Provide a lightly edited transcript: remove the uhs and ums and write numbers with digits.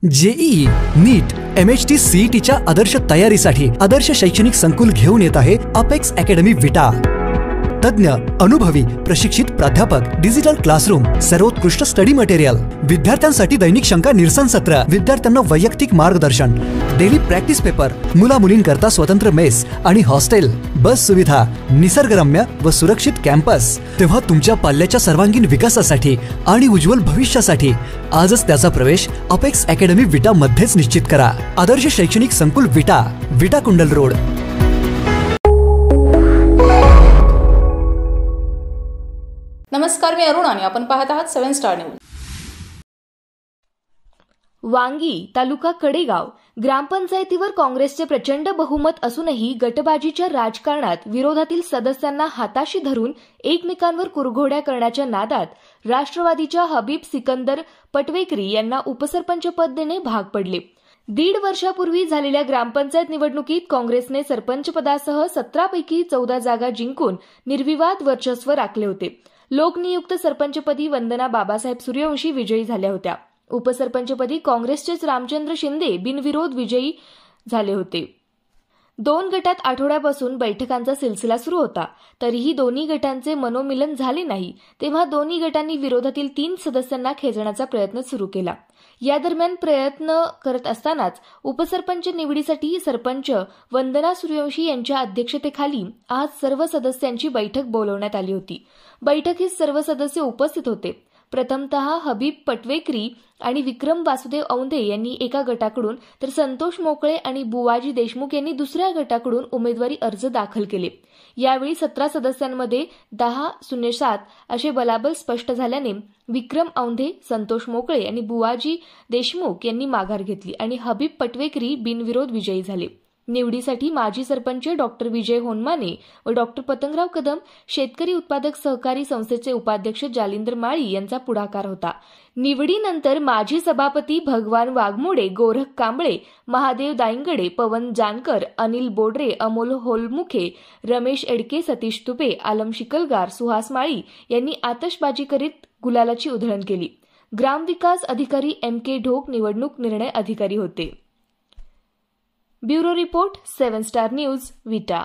JEE, नीट, MHT CETच्या आदर्श तयारीसाठी आदर्श शैक्षणिक संकुल घेऊन येत आहे अपेक्स अकॅडमी विटा। तज्ञ, अनुभवी, प्रशिक्षित प्राध्यापक, डिजिटल क्लासरूम, सर्वोत्कृष्ट स्टडी मटेरियल, विद्यार्थ्यांसाठी दैनिक शंका निरसन सत्र, विद्यार्थ्यांना वैयक्तिक मार्गदर्शन, डेली प्रॅक्टिस पेपर, मुला मुलींकरता स्वतंत्र मेस आणि हॉस्टेल, बस सुविधा, निसर्गरम्य व सुरक्षित कॅम्पस। तेव्हा तुमच्या पाल्याच्या सर्वांगीण विकासासाठी आणि उज्ज्वल भविष्यासाठी आजच त्याचा प्रवेश अपेक्स अकॅडमी विटा मध्येच निश्चित करा। आदर्श शैक्षणिक संकुल विटा, विटा कुंडल रोड। नमस्कार, मी अरुण आणि आपण पाहत आहात 7 स्टार न्यूज। वांगी तालुका कडेगाव ग्रामपंचायतीवर काँग्रेसचे प्रचंड बहुमत असूनही गटबाजीच्या राजकारणात विरोधातील सदस्यांना हाताशी धरून एकमेकांवर कुरघोड्या करण्याच्या नादात राष्ट्रवादीच्या हबीब सिकंदर पटवेकरी यांना उपसरपंच पद देणे भाग पडले। 1.5 वर्षापूर्वी झालेल्या ग्रामपंचायत निवडणुकीत काँग्रेसने सरपंच पदासह 17 पैकी 14 जागा जिंकून निर्विवाद वर्चस्व राखले होते। लोकनियुक्त सरपंचपदी वंदना बाबासाहेब सूर्यवंशी विजयी झाल्या होत्या। उपसरपंचपदी काँग्रेसचेच रामचंद्र शिंदे बिनविरोध विजयी झाले होते। 2 गटात आठवड्यापासून बैठकांचा सिलसिला सुरू होता, तरीही दोन्ही गटांचे मनोमिलन झाले नाही। तेव्हा दोन्ही गटांनी विरोधातील 3 सदस्यांना खेचण्याचा प्रयत्न सुरू केला। या दरम्यान प्रयत्न करत असतानाच उपसरपंच निवडीसाठी सरपंच वंदना सूर्यवंशी यांच्या अध्यक्षतेखाली आज सर्व सदस्यांची बैठक बोलवण्यात आली होती। बैठकीत सर्व सदस्य उपस्थित होते। प्रथमतः हबीब पटवेकरी आणि विक्रम वासुदेव औंधे यांनी एका गटाकडून तर संतोष मोकळे आणि बुवाजी देशमुख यांनी दुसऱ्या गटाकडून उमेदवारी अर्ज दाखल केले। यावेळी 17 सदस्यांमध्ये 10-07 असे बलाबल स्पष्ट झाल्याने विक्रम औंधे, संतोष मोकळे आणि बुवाजी देशमुख यांनी माघार घेतली आणि हबीब पटवेकरी बिनविरोध विजयी झाले। निवडीसाठी माजी सरपंच डॉक्टर विजय होनमाने व डॉक्टर पतंगराव कदम, शेतकरी उत्पादक सहकारी संस्थेचे उपाध्यक्ष जालिंदर माळी यांचा पुढाकार होता। निवडीनंतर माजी सभापती भगवान वाघमोडे, गोरख कांबळे, महादेव दायंगडे, पवन जानकर, अनिल बोडरे, अमोल होलमुखे, रमेश एडके, सतीश तुपे, आलम शिकलगार, सुहास माळी यांनी आतषबाजी करीत गुलालाची उधळण केली। ग्रामविकास अधिकारी MK ढोक निवडणूक निर्णय अधिकारी होते। ब्युरो रिपोर्ट 7 स्टार न्यूज विटा।